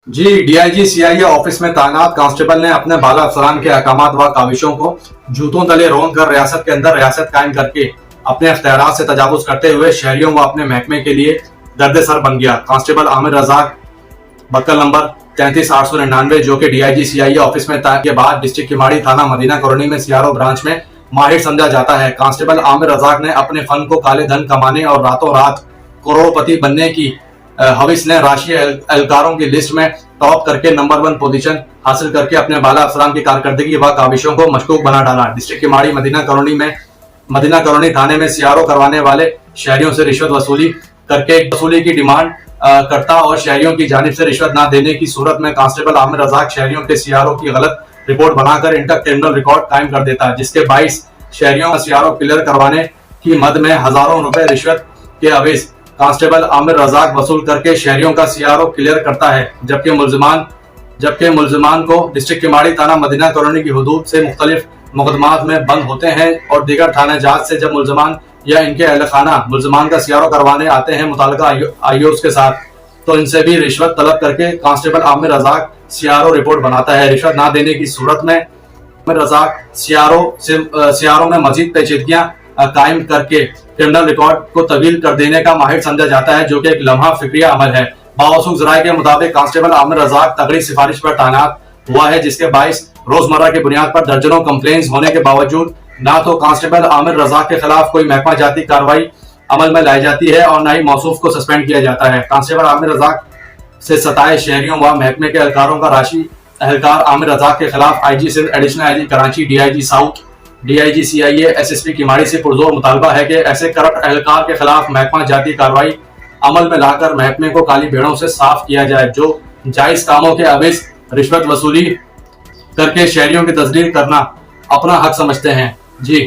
जी, DIG CIA office में तैनात constable ने अपने बाला अफसरान के अहकामात व काविशों को जूतों तले रौंद कर रियासत के अंदर रियासत कायम करके अपने अख्तियारात से तजावुज करते हुए शहरियों व अपने महकमे के लिए दर्द-ए-सर बन गया। कांस्टेबल आमिर रजाक बक्कल नंबर 33,899 जो कि डीआईजी सीआईए ऑफिस में तैनात के बाद डिस्ट्रिक्ट किमाड़ी थाना मदीना कॉलोनी में सीआरओ ब्रांच में माहिर समझा जाता है। कांस्टेबल आमिर रजाक ने अपने फन को काले धन कमाने और रातों रात करोड़पति बनने की हविस ने राष्ट्रीय एहलकारों की लिस्ट में टॉप करके नंबर 1 पोजीशन हासिल करके अपने बाला अफसरान की कारकर्दगी व काविशों को मशकूक बना डाला। डिस्ट्रिक्ट किमाड़ी मदीना कॉलोनी थाने में सीआरओ करवाने वाले शहरियों से रिश्वत वसूली की डिमांड करता और शहरियों की जानिब से रिश्वत न देने की सूरत में कांस्टेबल आमिर रजाक शहरियों के सीआरओ की गलत रिपोर्ट बनाकर इनका क्रिमिनल रिकॉर्ड कायम कर देता है, जिसके 22 शहरियों का सीआरओ क्लियर करवाने की मद में हजारों रुपए रिश्वत के हविस कांस्टेबल आमिर रजाक वसूल करके शहरियों का सीआरओ क्लियर करता है, जबकि मुलजिमान को डिस्ट्रिक्ट किमाड़ी थाना मदीना कॉलोनी की हुदूद से मुख्तलिफ मुकदमात में बंद होते हैं और दीगर थाना जात से जब मुलजमान या इनके अहल खाना मुलजमान का सीआरओ करवाने आते हैं मुताल्लिका आईओस के साथ, तो इनसे भी रिश्वत तलब करके constable Aamir Razak CRO report बनाता है। रिश्वत ना देने की सूरत में आमिर रजाक सीआरओ में मजीद पेचीदगियां कायम करके क्रिमिनल रिकॉर्ड को तवील कर देने का माहिर समझा जाता है, जो कि एक लम्हा फिक्रिया अमल है। बावसूख जराये के मुताबिक कांस्टेबल आमिर रजाक तगड़ी सिफारिश पर तैनात हुआ है, जिसके बाइस रोजमर्रा की बुनियाद पर दर्जनों कंप्लेंट्स होने के बावजूद ना तो कांस्टेबल आमिर रजाक के खिलाफ कोई महकमा जाती कार्रवाई अमल में लाई जाती है और न ही मौसूफ को सस्पेंड किया जाता है। कांस्टेबल आमिर रजाक से सताए शहरियों व महकमे के एहलकारों का राशि एहलकार आमिर रजाक के खिलाफ IG Sindh, additional IG Karachi, DIG south, DIG CIA, SSP Keamari से पुरजोर मुतालबा है कि ऐसे करप्ट एहलकार के खिलाफ महकमा जाती कार्रवाई अमल में लाकर महकमे को काली भेड़ों से साफ किया जाए, जो जायज कामों के अवैध रिश्वत वसूली करके शहरियों की तस्दीर करना अपना हक समझते हैं। जी।